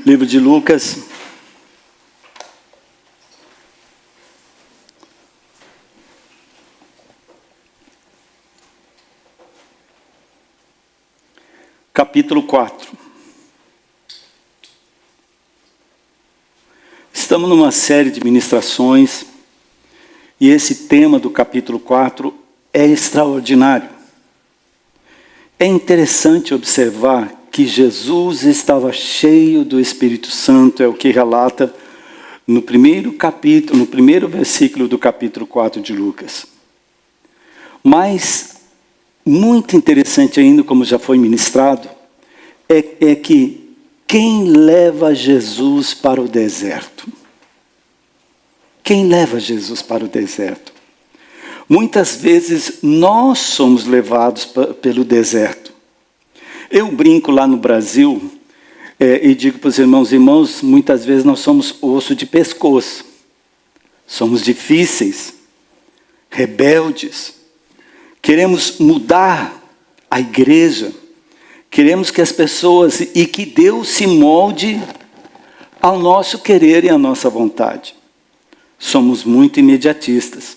Livro de Lucas. Capítulo 4. Estamos numa série de ministrações e esse tema do capítulo 4 é extraordinário. É interessante observar que Jesus estava cheio do Espírito Santo, é o que relata no primeiro versículo do capítulo 4 de Lucas. Mas, muito interessante ainda, como já foi ministrado, é que quem leva Jesus para o deserto? Quem leva Jesus para o deserto? Muitas vezes nós somos levados pelo deserto. Eu brinco lá no Brasil e digo para os irmãos, muitas vezes nós somos osso de pescoço. Somos difíceis, rebeldes. Queremos mudar a igreja. Queremos que as pessoas e que Deus se molde ao nosso querer e à nossa vontade. Somos muito imediatistas.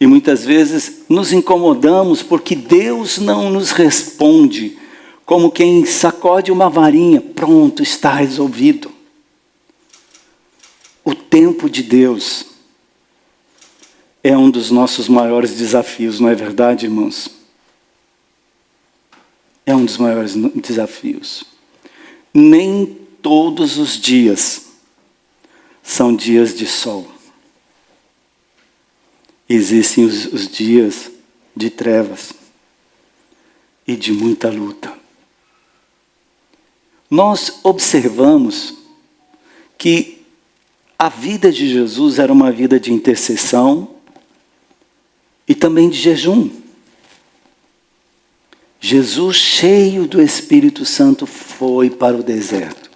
E muitas vezes nos incomodamos porque Deus não nos responde como quem sacode uma varinha. Pronto, está resolvido. O tempo de Deus é um dos nossos maiores desafios, não é verdade, irmãos? É um dos maiores desafios. Nem todos os dias são dias de sol. Existem os dias de trevas e de muita luta. Nós observamos que a vida de Jesus era uma vida de intercessão e também de jejum. Jesus, cheio do Espírito Santo, foi para o deserto.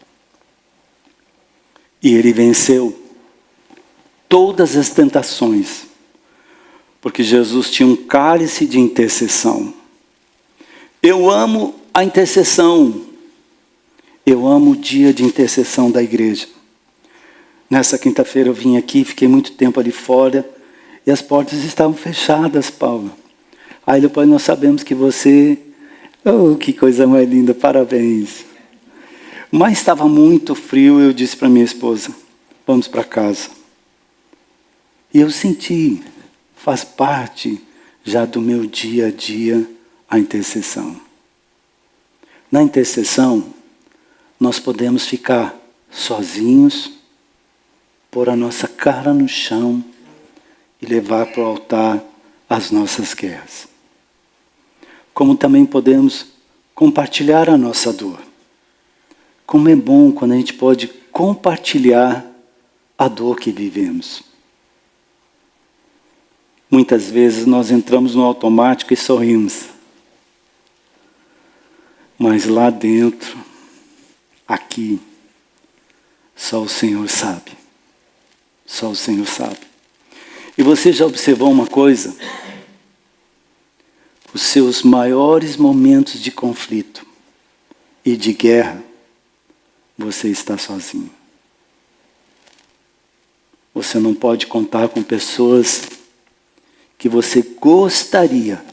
E ele venceu todas as tentações, porque Jesus tinha um cálice de intercessão. Eu amo a intercessão. Eu amo o dia de intercessão da igreja. Nessa quinta-feira eu vim aqui, fiquei muito tempo ali fora, e as portas estavam fechadas, Paula. Aí depois nós sabemos que você... Oh, que coisa mais linda, parabéns. Mas estava muito frio, eu disse para minha esposa, vamos para casa. E eu senti, faz parte já do meu dia a dia, a intercessão. Na intercessão, nós podemos ficar sozinhos, pôr a nossa cara no chão e levar para o altar as nossas guerras. Como também podemos compartilhar a nossa dor. Como é bom quando a gente pode compartilhar a dor que vivemos. Muitas vezes nós entramos no automático e sorrimos. Mas lá dentro, aqui, só o Senhor sabe. Só o Senhor sabe. E você já observou uma coisa? Os seus maiores momentos de conflito e de guerra, você está sozinho. Você não pode contar com pessoas que você gostaria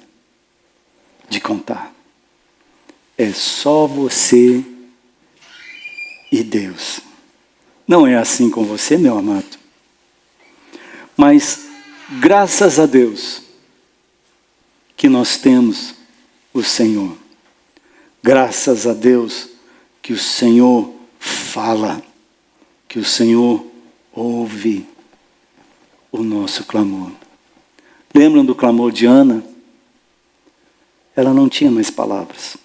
de contar. É só você e Deus. Não é assim com você, meu amado. Mas, graças a Deus, que nós temos o Senhor. Graças a Deus que o Senhor fala, que o Senhor ouve o nosso clamor. Lembram do clamor de Ana? Ela não tinha mais palavras.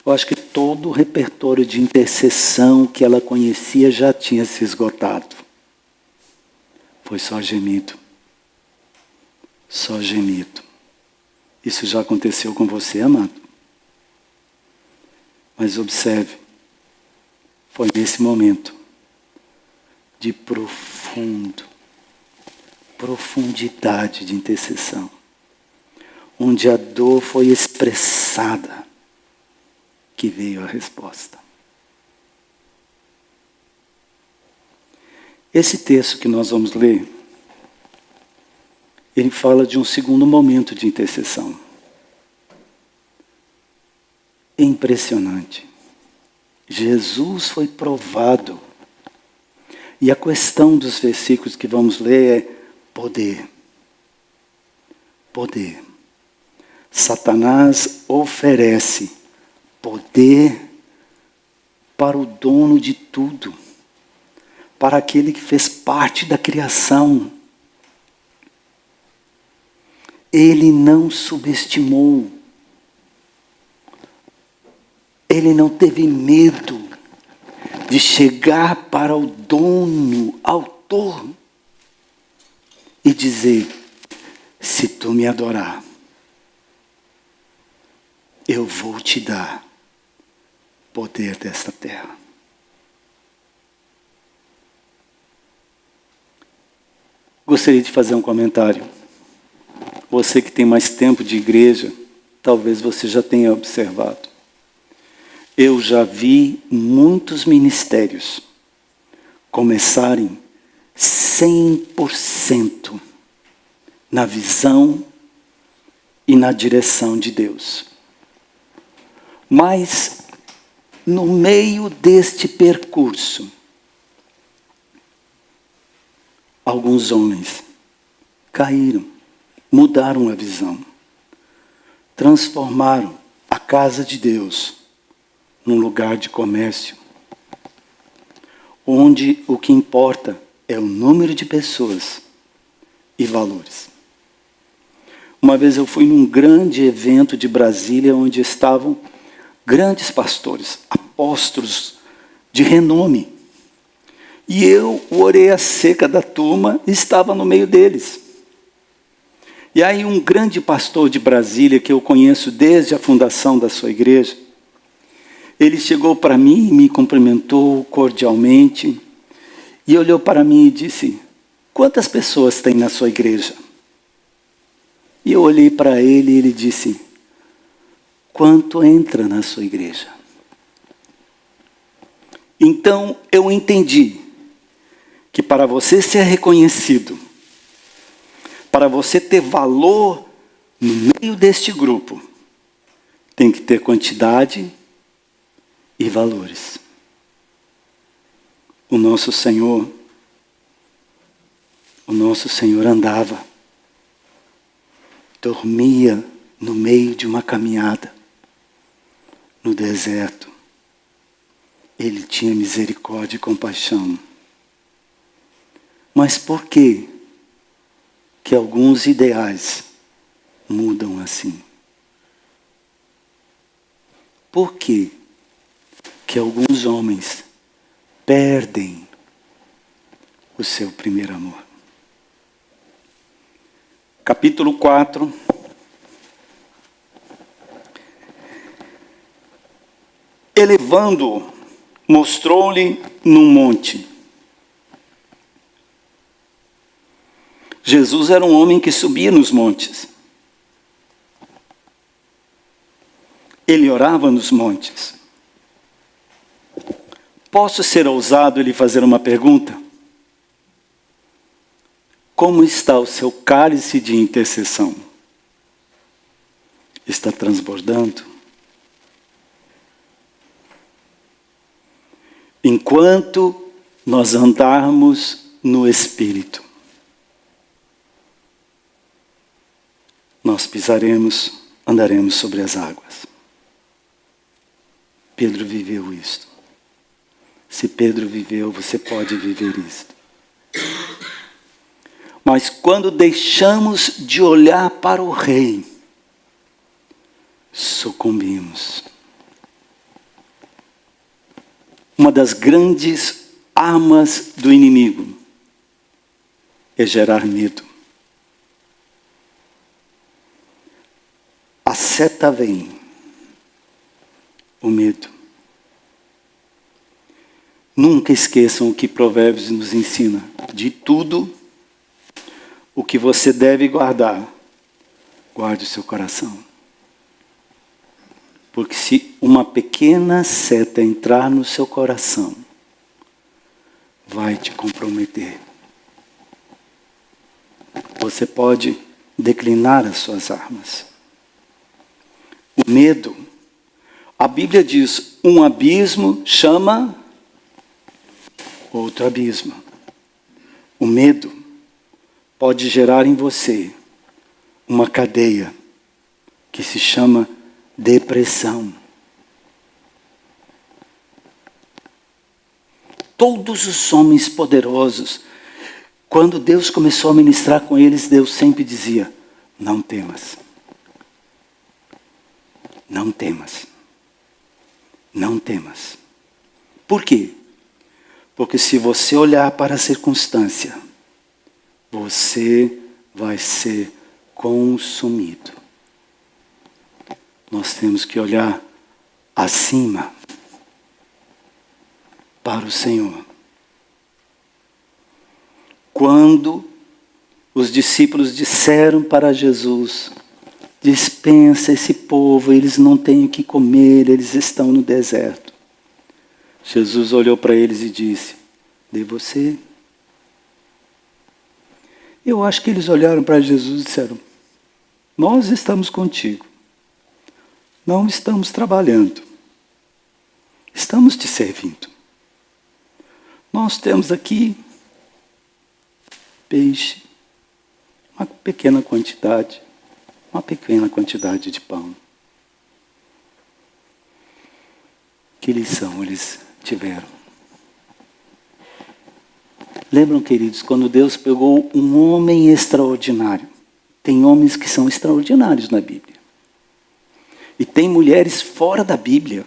Eu acho que todo o repertório de intercessão que ela conhecia já tinha se esgotado. Foi só gemido. Só gemido. Isso já aconteceu com você, amado? Mas observe, foi nesse momento de profundidade de intercessão, onde a dor foi expressada, que veio a resposta. Esse texto que nós vamos ler, ele fala de um segundo momento de intercessão. Impressionante. Jesus foi provado. E a questão dos versículos que vamos ler é poder. Poder. Satanás oferece poder para o dono de tudo, para aquele que fez parte da criação. Ele não subestimou, ele não teve medo de chegar para o dono, autor, e dizer: se tu me adorar, eu vou te dar poder desta terra. Gostaria de fazer um comentário. Você que tem mais tempo de igreja, talvez você já tenha observado. Eu já vi muitos ministérios começarem 100% na visão e na direção de Deus. Mas, no meio deste percurso, alguns homens caíram, mudaram a visão, transformaram a casa de Deus num lugar de comércio, onde o que importa é o número de pessoas e valores. Uma vez eu fui num grande evento de Brasília, onde estavam grandes pastores, apóstolos de renome. E eu, o orelha seca da turma, estava no meio deles. E aí um grande pastor de Brasília, que eu conheço desde a fundação da sua igreja, ele chegou para mim e me cumprimentou cordialmente, e olhou para mim e disse: quantas pessoas tem na sua igreja? E eu olhei para ele e ele disse: quanto entra na sua igreja? Então eu entendi que para você ser reconhecido, para você ter valor no meio deste grupo, tem que ter quantidade e valores. O nosso Senhor andava, dormia no meio de uma caminhada, no deserto. Ele tinha misericórdia e compaixão. Mas por que alguns ideais mudam assim? Por que alguns homens perdem o seu primeiro amor? Capítulo 4. Elevando-o, mostrou-lhe num monte. Jesus era um homem que subia nos montes. Ele orava nos montes. Posso ser ousado e lhe fazer uma pergunta? Como está o seu cálice de intercessão? Está transbordando? Enquanto nós andarmos no Espírito, nós andaremos sobre as águas. Pedro viveu isto. Se Pedro viveu, você pode viver isto. Mas quando deixamos de olhar para o Rei, sucumbimos. Uma das grandes armas do inimigo é gerar medo. A seta vem, o medo. Nunca esqueçam o que Provérbios nos ensina. De tudo o que você deve guardar, guarde o seu coração. Porque se uma pequena seta entrar no seu coração, vai te comprometer. Você pode declinar as suas armas. O medo, a Bíblia diz, um abismo chama outro abismo. O medo pode gerar em você uma cadeia que se chama depressão. Todos os homens poderosos, quando Deus começou a ministrar com eles, Deus sempre dizia, não temas. Não temas. Não temas. Por quê? Porque se você olhar para a circunstância, você vai ser consumido. Nós temos que olhar acima para o Senhor. Quando os discípulos disseram para Jesus, dispensa esse povo, eles não têm o que comer, eles estão no deserto. Jesus olhou para eles e disse, dê você. Eu acho que eles olharam para Jesus e disseram, nós estamos contigo. Não estamos trabalhando. Estamos te servindo. Nós temos aqui peixe, uma pequena quantidade de pão. Que lição eles tiveram? Lembram, queridos, quando Deus pegou um homem extraordinário? Tem homens que são extraordinários na Bíblia. E tem mulheres fora da Bíblia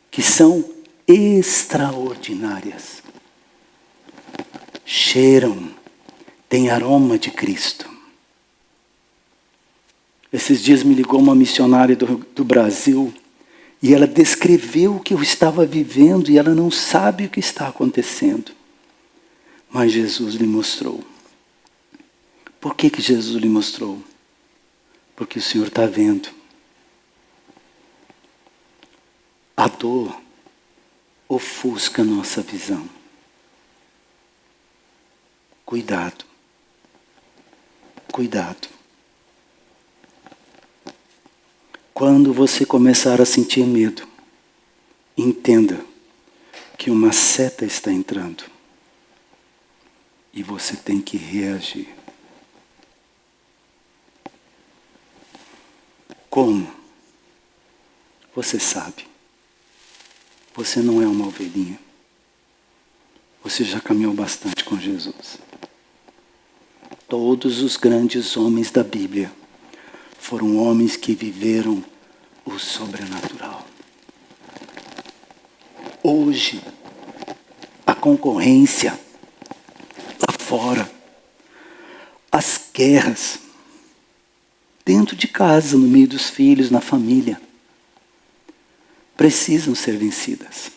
que são extraordinárias. Cheiram, têm aroma de Cristo. Esses dias me ligou uma missionária do Brasil e ela descreveu o que eu estava vivendo e ela não sabe o que está acontecendo. Mas Jesus lhe mostrou. Por que Jesus lhe mostrou? Porque o Senhor está vendo. A dor ofusca a nossa visão. Cuidado. Cuidado. Quando você começar a sentir medo, entenda que uma seta está entrando. E você tem que reagir. Como? Você sabe. Você não é uma ovelhinha. Você já caminhou bastante com Jesus. Todos os grandes homens da Bíblia foram homens que viveram o sobrenatural. Hoje, a concorrência lá fora, as guerras, dentro de casa, no meio dos filhos, na família, precisam ser vencidas.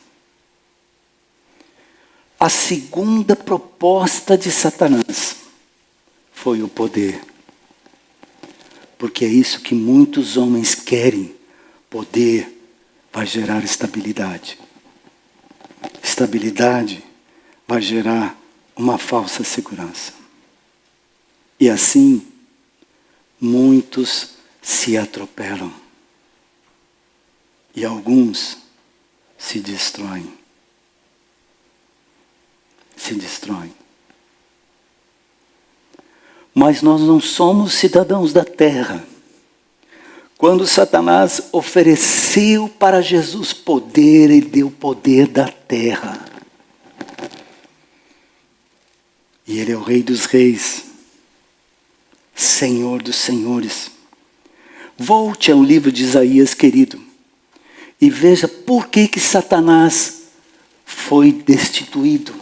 A segunda proposta de Satanás foi o poder. Porque é isso que muitos homens querem. Poder vai gerar estabilidade. Estabilidade vai gerar uma falsa segurança. E assim, muitos se atropelam. E alguns se destroem. Se destroem. Mas nós não somos cidadãos da terra. Quando Satanás ofereceu para Jesus poder, ele deu poder da terra. E ele é o Rei dos Reis, Senhor dos Senhores. Volte ao livro de Isaías, querido, e veja por que Satanás foi destituído.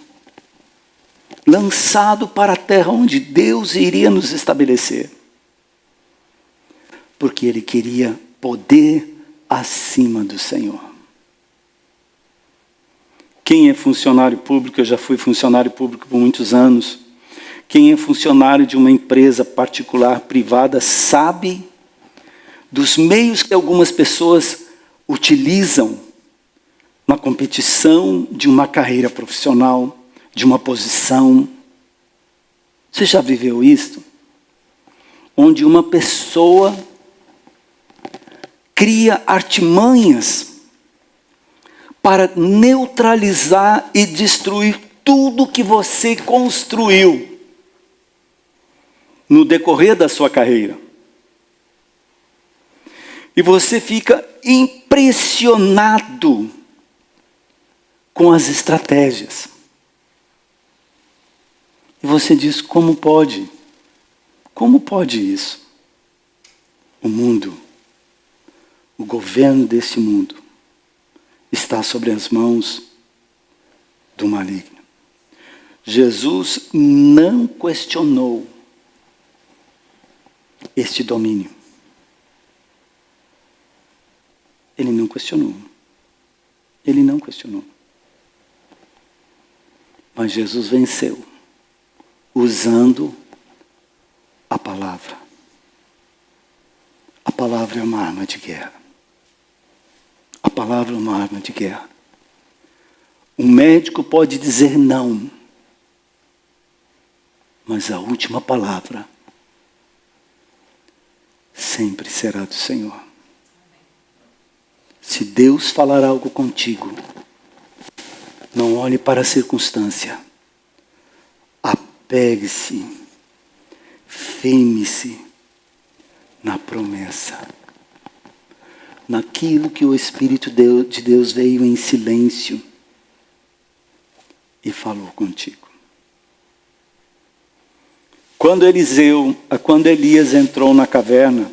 Lançado para a terra onde Deus iria nos estabelecer. Porque ele queria poder acima do Senhor. Quem é funcionário público, eu já fui funcionário público por muitos anos. Quem é funcionário de uma empresa particular, privada, sabe dos meios que algumas pessoas utilizam na competição de uma carreira profissional, de uma posição. Você já viveu isso? Onde uma pessoa cria artimanhas para neutralizar e destruir tudo que você construiu no decorrer da sua carreira. E você fica impressionado com as estratégias. E você diz, como pode? Como pode isso? O mundo, o governo deste mundo, está sobre as mãos do maligno. Jesus não questionou este domínio. Ele não questionou. Ele não questionou. Mas Jesus venceu, usando a palavra. A palavra é uma arma de guerra. A palavra é uma arma de guerra. O médico pode dizer não, mas a última palavra sempre será do Senhor. Se Deus falar algo contigo, não olhe para a circunstância. Apegue-se, firme-se na promessa. Naquilo que o Espírito de Deus veio em silêncio e falou contigo. Quando Elias entrou na caverna,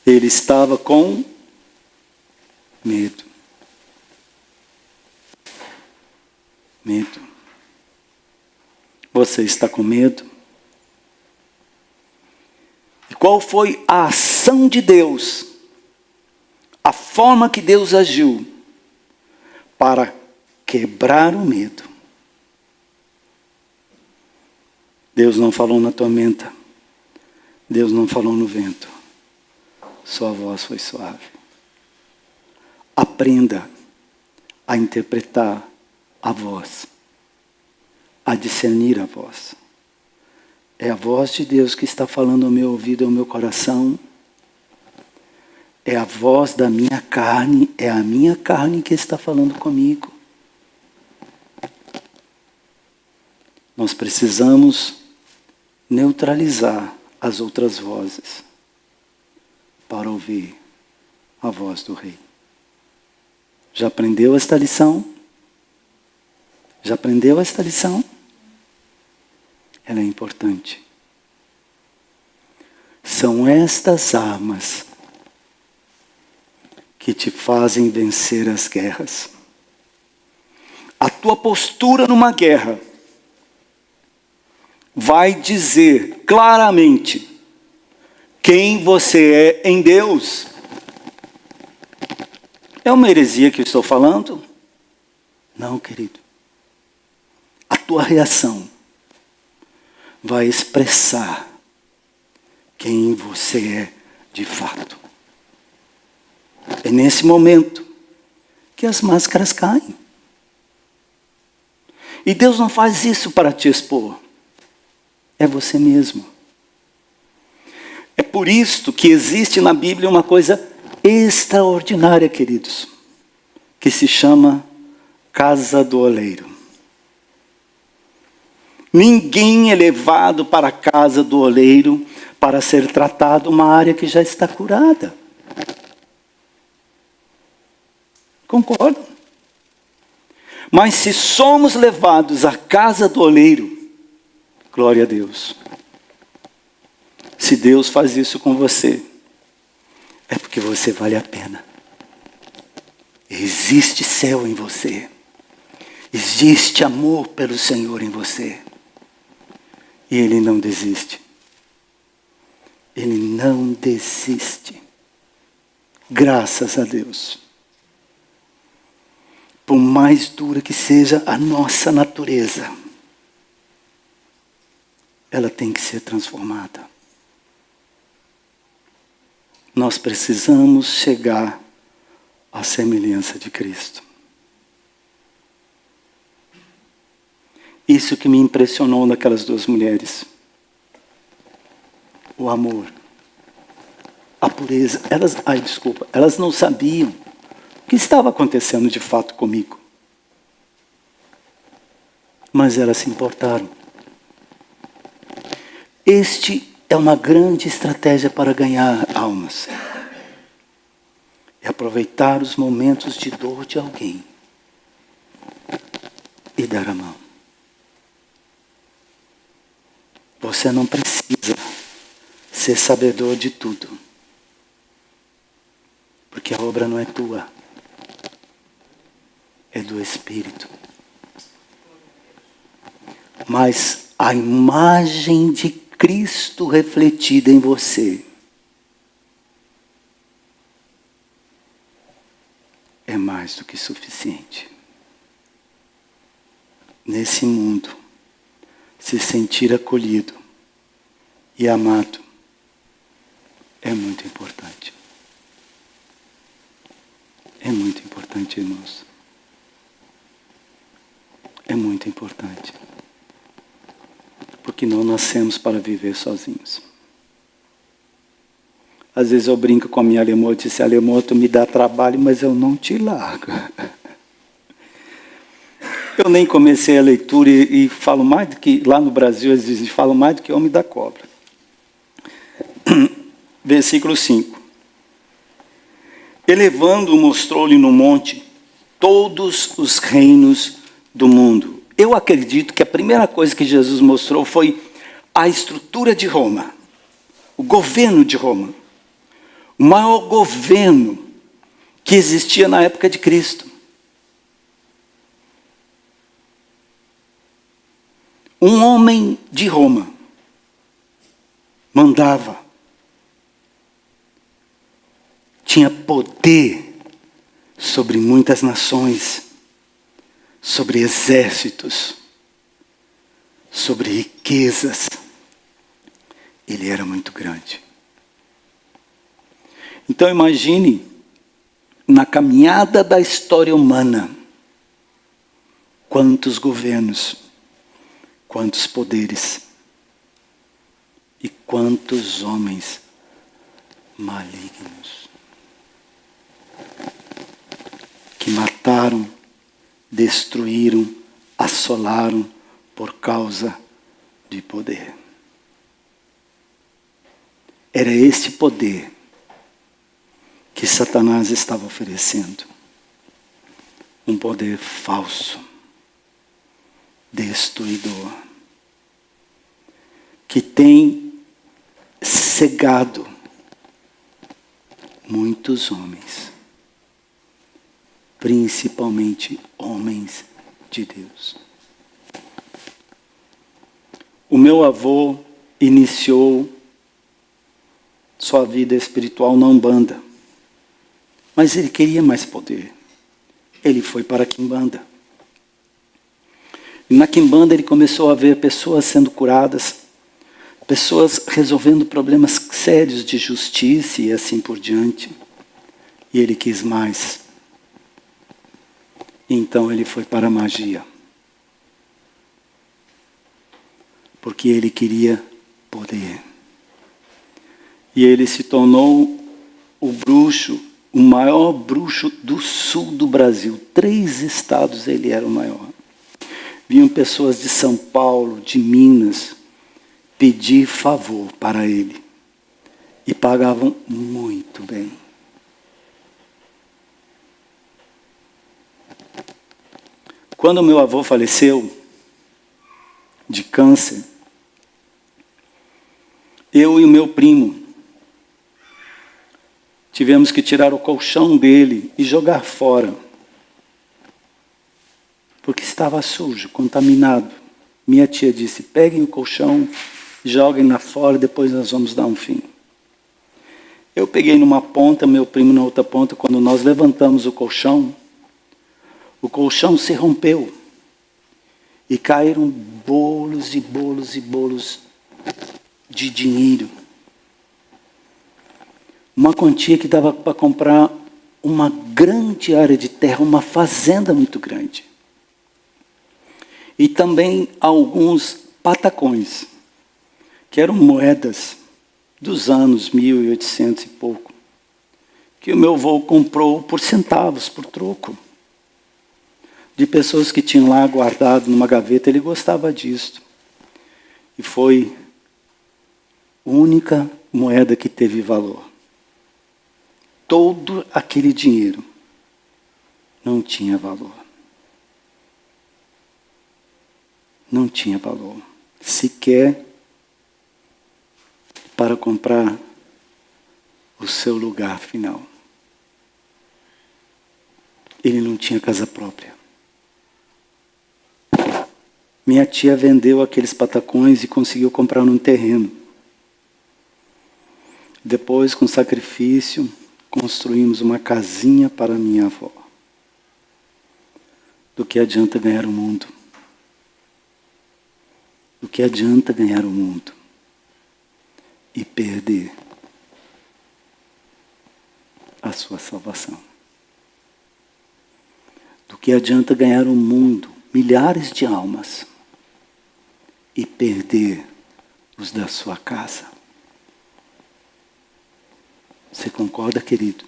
ele estava com medo. Medo. Você está com medo? E qual foi a ação de Deus? A forma que Deus agiu para quebrar o medo. Deus não falou na tormenta. Deus não falou no vento. Sua voz foi suave. Aprenda a interpretar a voz. A discernir a voz. É a voz de Deus que está falando ao meu ouvido e ao meu coração. É a voz da minha carne. É a minha carne que está falando comigo. Nós precisamos neutralizar as outras vozes para ouvir a voz do Rei. Já aprendeu esta lição? Já aprendeu esta lição? Ela é importante. São estas armas que te fazem vencer as guerras. A tua postura numa guerra vai dizer claramente quem você é em Deus. É uma heresia que eu estou falando? Não, querido. A tua reação vai expressar quem você é de fato. É nesse momento que as máscaras caem. E Deus não faz isso para te expor. É você mesmo. É por isso que existe na Bíblia uma coisa extraordinária, queridos, que se chama casa do oleiro. Ninguém é levado para a casa do oleiro para ser tratado uma área que já está curada. Concordam? Mas se somos levados à casa do oleiro, glória a Deus. Se Deus faz isso com você, é porque você vale a pena. Existe céu em você. Existe amor pelo Senhor em você. E Ele não desiste. Ele não desiste. Graças a Deus. Por mais dura que seja a nossa natureza, ela tem que ser transformada. Nós precisamos chegar à semelhança de Cristo. Isso que me impressionou naquelas duas mulheres. O amor. A pureza. Elas não sabiam o que estava acontecendo de fato comigo. Mas elas se importaram. Este é uma grande estratégia para ganhar almas. É aproveitar os momentos de dor de alguém e dar a mão. Você não precisa ser sabedor de tudo. Porque a obra não é tua. É do Espírito. Mas a imagem de Cristo refletida em você é mais do que suficiente. Nesse mundo, se sentir acolhido e amado é muito importante. É muito importante, irmãos. É muito importante. Porque não nascemos para viver sozinhos. Às vezes eu brinco com a minha alemã, eu disse, alemã, tu me dá trabalho, mas eu não te largo. Eu nem comecei a leitura e falo mais do que, lá no Brasil eles dizem, falo mais do que homem da cobra. Versículo 5. Elevando, mostrou-lhe no monte todos os reinos do mundo. Eu acredito que a primeira coisa que Jesus mostrou foi a estrutura de Roma, o governo de Roma, o maior governo que existia na época de Cristo. Um homem de Roma mandava, tinha poder sobre muitas nações, sobre exércitos, sobre riquezas. Ele era muito grande. Então imagine, na caminhada da história humana, quantos governos, quantos poderes e quantos homens malignos que mataram, destruíram, assolaram por causa de poder. Era este poder que Satanás estava oferecendo. Um poder falso, destruidor, que tem cegado muitos homens, principalmente homens de Deus. O meu avô iniciou sua vida espiritual na Umbanda, mas ele queria mais poder. Ele foi para a Quimbanda. E na Quimbanda ele começou a ver pessoas sendo curadas, pessoas resolvendo problemas sérios de justiça e assim por diante. E ele quis mais. Então ele foi para a magia. Porque ele queria poder. E ele se tornou o bruxo, o maior bruxo do sul do Brasil. 3 estados ele era o maior. Vinham pessoas de São Paulo, de Minas, pedir favor para ele. E pagavam muito bem. Quando meu avô faleceu de câncer, eu e o meu primo tivemos que tirar o colchão dele e jogar fora. Porque estava sujo, contaminado. Minha tia disse, peguem o colchão, joguem lá fora, depois nós vamos dar um fim. Eu peguei numa ponta, meu primo na outra ponta. Quando nós levantamos o colchão se rompeu. E caíram bolos e bolos e bolos de dinheiro. Uma quantia que dava para comprar uma grande área de terra, uma fazenda muito grande. E também alguns patacões, que eram moedas dos anos 1800 e pouco, que o meu avô comprou por centavos, por troco. De pessoas que tinham lá guardado numa gaveta, ele gostava disso. E foi a única moeda que teve valor. Todo aquele dinheiro não tinha valor. Não tinha valor. Sequer para comprar o seu lugar final. Ele não tinha casa própria. Minha tia vendeu aqueles patacões e conseguiu comprar um terreno. Depois, com sacrifício, construímos uma casinha para minha avó. Do que adianta ganhar o mundo? Do que adianta ganhar o mundo e perder a sua salvação? Do que adianta ganhar o mundo, milhares de almas, e perder os da sua casa? Você concorda, querido?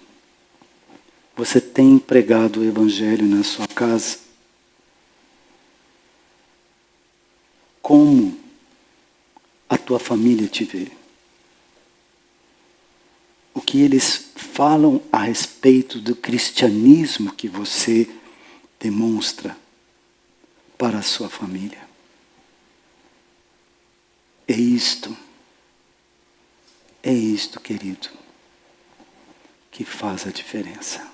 Você tem pregado o Evangelho na sua casa? Como a tua família te vê? O que eles falam a respeito do cristianismo que você demonstra para a sua família? É isto, querido, que faz a diferença.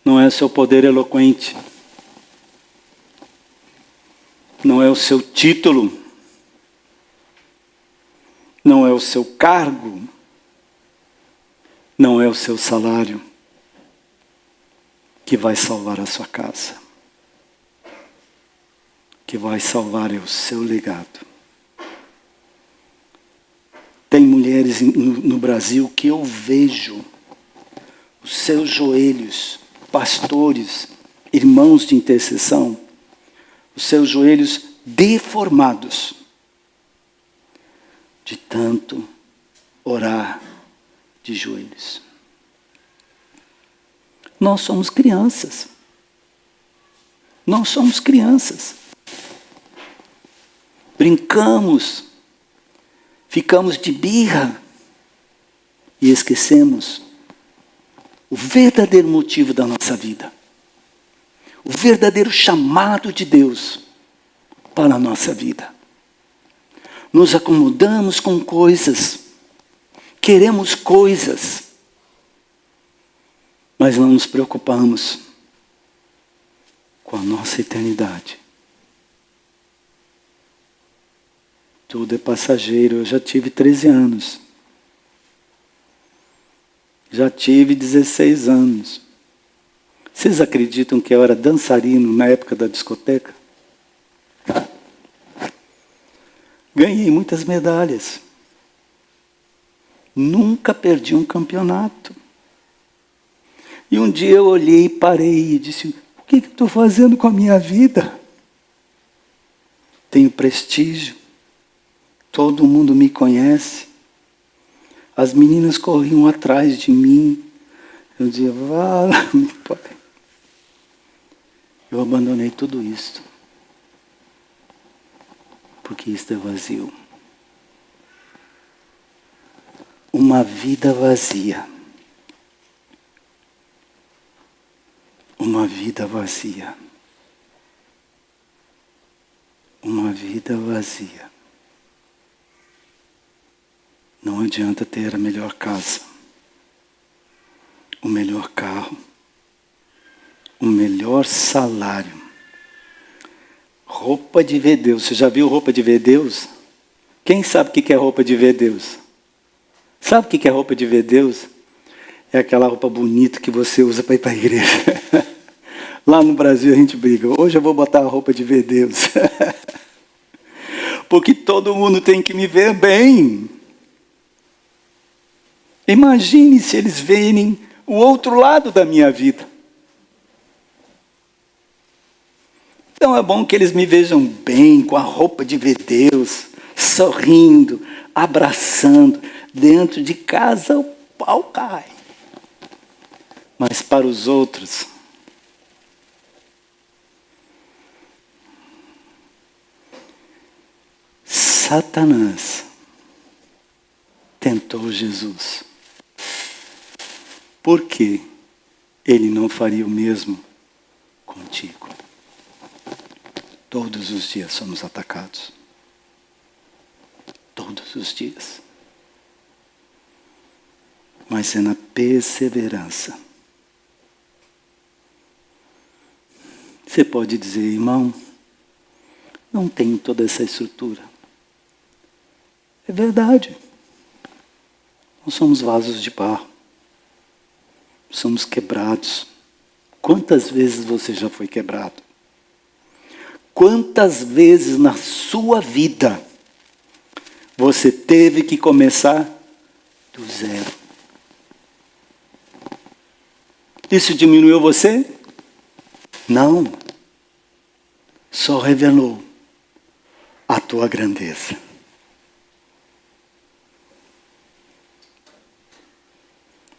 Não é o seu poder eloquente, não é o seu título, não é o seu cargo, não é o seu salário que vai salvar a sua casa. Que vai salvar é o seu legado. Tem mulheres no Brasil que eu vejo os seus joelhos, pastores, irmãos de intercessão, os seus joelhos deformados de tanto orar de joelhos. Nós somos crianças. Nós somos crianças. Brincamos, ficamos de birra e esquecemos o verdadeiro motivo da nossa vida. O verdadeiro chamado de Deus para a nossa vida. Nos acomodamos com coisas, queremos coisas, mas não nos preocupamos com a nossa eternidade. Tudo é passageiro. Eu já tive 13 anos. Já tive 16 anos. Vocês acreditam que eu era dançarino na época da discoteca? Ganhei muitas medalhas. Nunca perdi um campeonato. E um dia eu olhei, parei e disse: o que eu estou fazendo com a minha vida? Tenho prestígio. Todo mundo me conhece. As meninas corriam atrás de mim. Eu dizia: vala-me, Pai. Eu abandonei tudo isso. Porque isto é vazio. Uma vida vazia. Uma vida vazia. Uma vida vazia. Não adianta ter a melhor casa, o melhor carro, o melhor salário, roupa de ver Deus. Você já viu roupa de ver Deus? Quem sabe o que é roupa de ver Deus? Sabe o que é roupa de ver Deus? É aquela roupa bonita que você usa para ir para a igreja. Lá no Brasil a gente briga: hoje eu vou botar a roupa de ver Deus. Porque todo mundo tem que me ver bem. Imagine se eles verem o outro lado da minha vida. Então é bom que eles me vejam bem, com a roupa de ver Deus, sorrindo, abraçando. Dentro de casa o pau cai. Mas para os outros, Satanás tentou Jesus. Por que ele não faria o mesmo contigo? Todos os dias somos atacados. Todos os dias. Mas é na perseverança. Você pode dizer, irmão, não tenho toda essa estrutura. É verdade. Nós somos vasos de barro. Somos quebrados. Quantas vezes você já foi quebrado? Quantas vezes na sua vida você teve que começar do zero? Isso diminuiu você? Não. Só revelou a tua grandeza.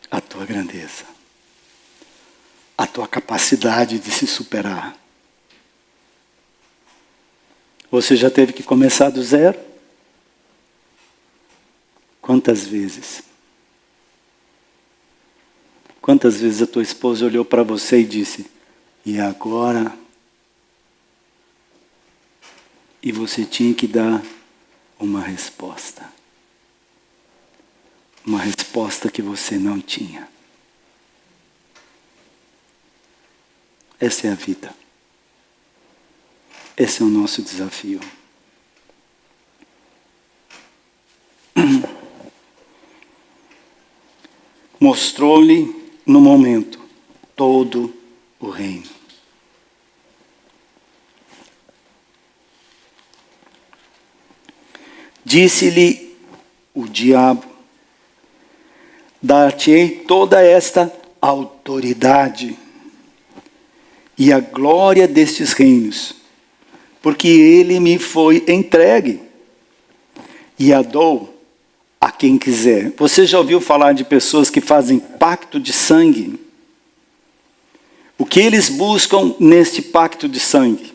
A tua grandeza. A tua capacidade de se superar. Você já teve que começar do zero? Quantas vezes? Quantas vezes a tua esposa olhou para você e disse, e agora? E você tinha que dar uma resposta. Uma resposta que você não tinha. Essa é a vida. Esse é o nosso desafio. Mostrou-lhe no momento todo o reino. Disse-lhe o diabo, dar-te-ei toda esta autoridade e a glória destes reinos, porque ele me foi entregue e a dou a quem quiser. Você já ouviu falar de pessoas que fazem pacto de sangue? O que eles buscam neste pacto de sangue?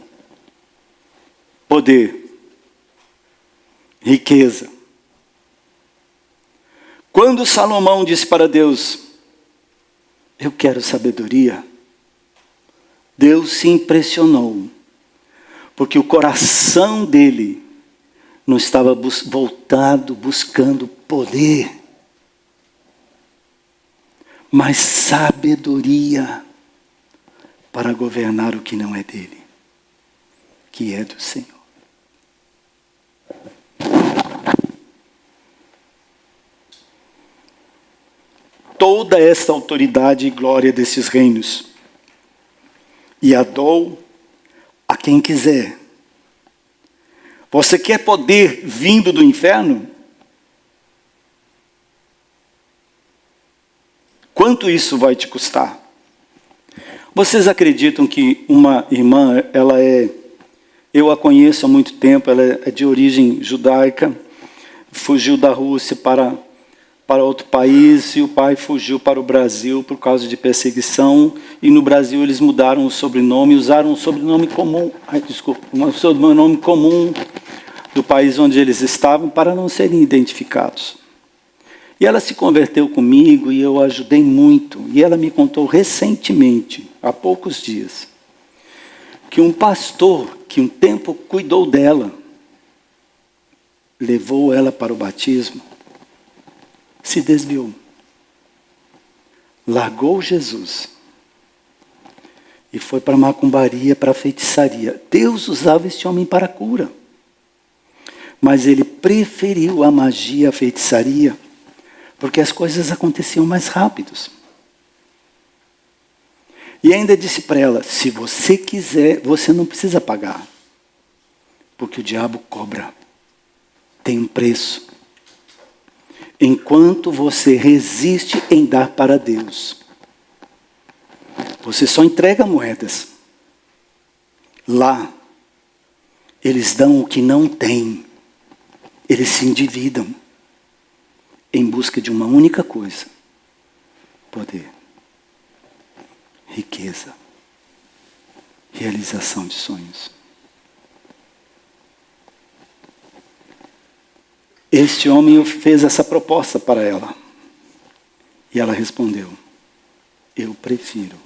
Poder, riqueza. Quando Salomão disse para Deus, eu quero sabedoria, Deus se impressionou, porque o coração dele não estava voltado, buscando poder, mas sabedoria para governar o que não é dele, que é do Senhor. Toda esta autoridade e glória desses reinos, e a dou a quem quiser. Você quer poder vindo do inferno? Quanto isso vai te custar? Vocês acreditam que uma irmã, eu a conheço há muito tempo, ela é de origem judaica, fugiu da Rússia para outro país, e o pai fugiu para o Brasil por causa de perseguição, e no Brasil eles mudaram o sobrenome, usaram um sobrenome comum, um sobrenome comum do país onde eles estavam, para não serem identificados. E ela se converteu comigo, e eu a ajudei muito, e ela me contou recentemente, há poucos dias, que um pastor, que um tempo cuidou dela, levou ela para o batismo, se desviou, largou Jesus e foi para a macumbaria, para a feitiçaria. Deus usava este homem para a cura, mas ele preferiu a magia, a feitiçaria, porque as coisas aconteciam mais rápidos. E ainda disse para ela, se você quiser, você não precisa pagar, porque o diabo cobra, tem um preço. Enquanto você resiste em dar para Deus, você só entrega moedas. Lá, Eles dão o que não têm. Eles se endividam em busca de uma única coisa: poder, riqueza, realização de sonhos. Este homem fez essa proposta para ela. E ela respondeu: eu prefiro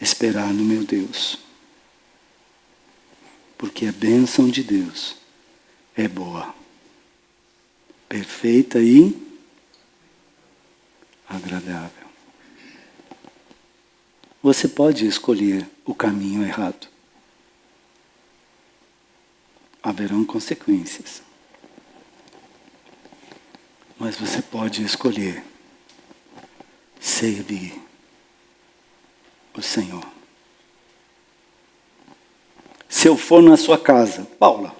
esperar no meu Deus, porque a bênção de Deus é boa, perfeita e agradável. Você pode escolher o caminho errado. Haverão consequências. Mas você pode escolher servir o Senhor. Se eu for na sua casa, Paula,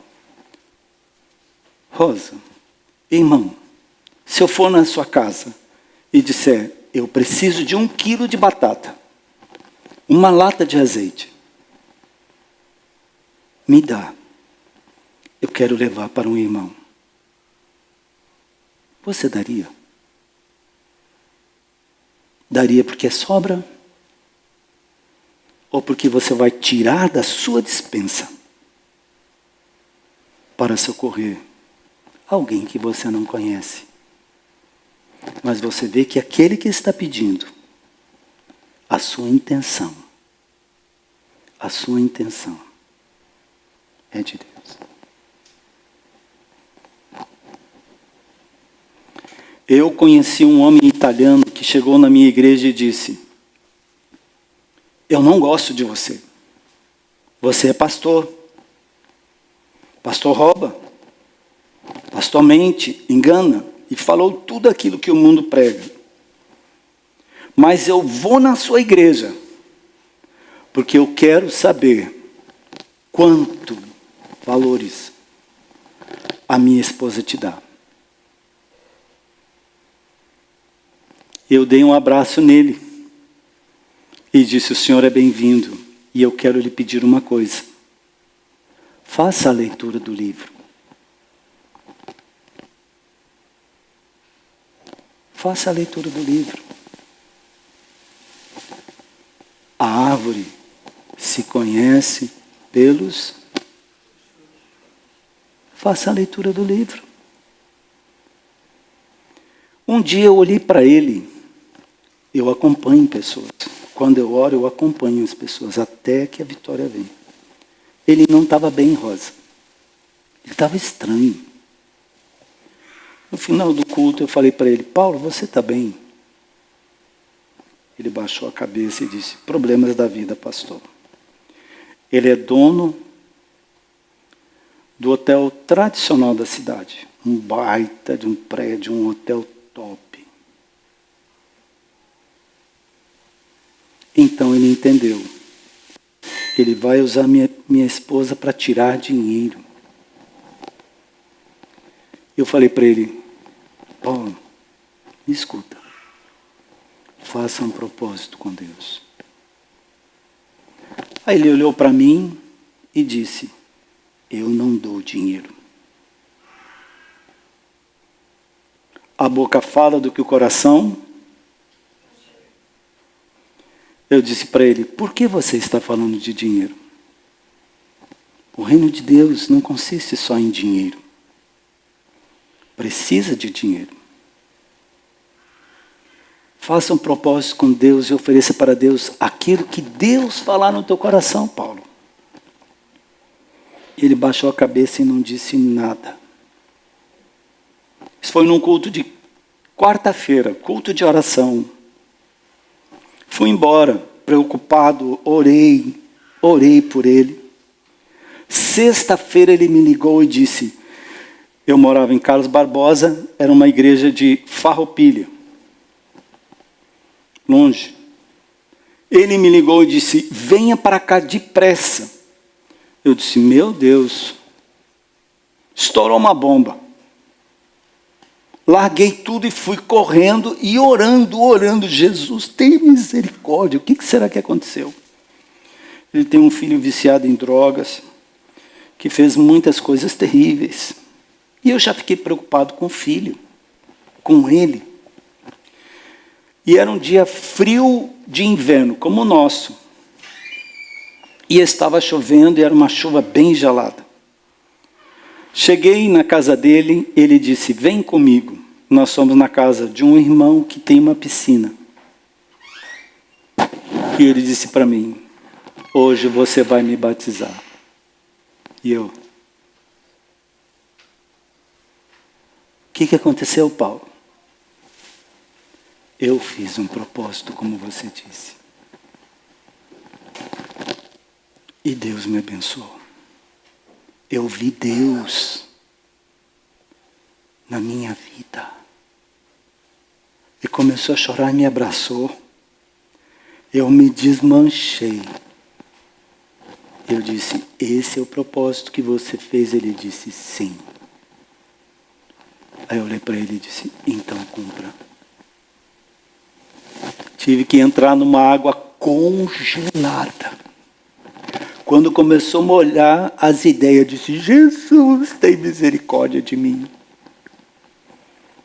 Rosa, irmão, se eu for na sua casa e disser: eu preciso de 1 quilo de batata, 1 lata de azeite, me dá, eu quero levar para um irmão. Você daria? Daria porque sobra? Ou porque você vai tirar da sua despensa para socorrer alguém que você não conhece? Mas você vê que aquele que está pedindo, a sua intenção é de Deus. Eu conheci um homem italiano que chegou na minha igreja e disse: eu não gosto de você. Você é pastor. Pastor rouba. Pastor mente, engana. E falou tudo aquilo que o mundo prega. Mas eu vou na sua igreja, porque eu quero saber quanto valores a minha esposa te dá. Eu dei um abraço nele e disse: o senhor é bem-vindo, e eu quero lhe pedir uma coisa. Faça a leitura do livro. Faça a leitura do livro. A árvore se conhece pelos... Faça a leitura do livro. Um dia eu olhei para ele. Eu acompanho pessoas. Quando eu oro, eu acompanho as pessoas até que a vitória vem. Ele não estava bem, Rosa. Ele estava estranho. No final do culto, eu falei para ele: Paulo, você está bem? Ele baixou a cabeça e disse: problemas da vida, pastor. Ele é dono do hotel tradicional da cidade. Um baita de um prédio, um hotel top. Então ele entendeu. Ele vai usar minha esposa para tirar dinheiro. Eu falei para ele: Paulo, me escuta. Faça um propósito com Deus. Aí ele olhou para mim e disse: eu não dou dinheiro. A boca fala do que o coração... Eu disse para ele: por que você está falando de dinheiro? O reino de Deus não consiste só em dinheiro. Precisa de dinheiro. Faça um propósito com Deus e ofereça para Deus aquilo que Deus falar no teu coração, Paulo. Ele baixou a cabeça e não disse nada. Isso foi num culto de quarta-feira, culto de oração. Fui embora, preocupado, orei por ele. Sexta-feira ele me ligou e disse... Eu morava em Carlos Barbosa, era uma igreja de Farroupilha. Longe. Ele me ligou e disse: venha para cá depressa. Eu disse: meu Deus, estourou uma bomba. Larguei tudo e fui correndo e orando. Jesus, tem misericórdia. O que será que aconteceu? Ele tem um filho viciado em drogas, que fez muitas coisas terríveis. E eu já fiquei preocupado com o filho, com ele. E era um dia frio de inverno, como o nosso. E estava chovendo, e era uma chuva bem gelada. Cheguei na casa dele, ele disse, vem comigo. Nós fomos na casa de um irmão que tem uma piscina. E ele disse para mim, hoje você vai me batizar. E eu, o que aconteceu, Paulo? Eu fiz um propósito, como você disse. E Deus me abençoou. Eu vi Deus na minha vida. E começou a chorar e me abraçou. Eu me desmanchei. Eu disse, esse é o propósito que você fez? Ele disse, sim. Aí eu olhei para ele e disse, então cumpra. Tive que entrar numa água congelada. Quando começou a molhar as ideias, eu disse, Jesus, tem misericórdia de mim.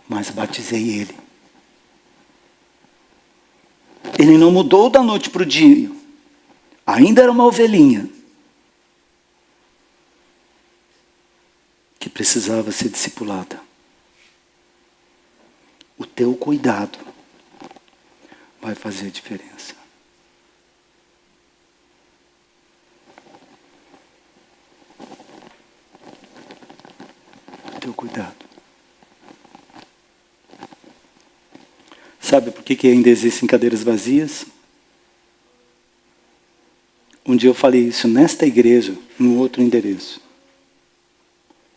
Mas batizei ele. Ele não mudou da noite para o dia. Ainda era uma ovelhinha. Que precisava ser discipulada. O teu cuidado vai fazer a diferença. O teu cuidado. Sabe por que ainda existem cadeiras vazias? Um dia eu falei isso nesta igreja, num outro endereço.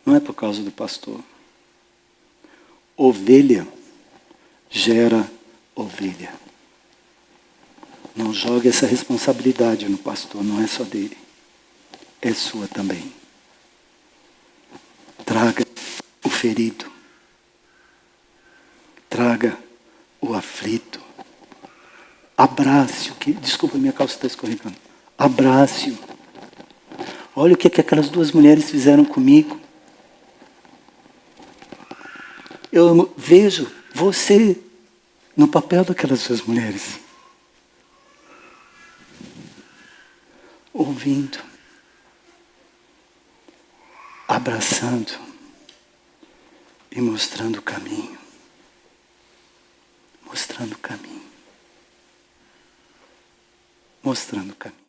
Não é por causa do pastor. Ovelha gera ovelha. Não jogue essa responsabilidade no pastor, não é só dele. É sua também. Traga o ferido. Traga o aflito. Abrace-o. Desculpa, minha calça está escorregando. Abrace-o. Olha o que aquelas duas mulheres fizeram comigo. Eu vejo você no papel daquelas duas mulheres. Ouvindo. Abraçando. E mostrando o caminho. Mostrando o caminho. Mostrando o caminho.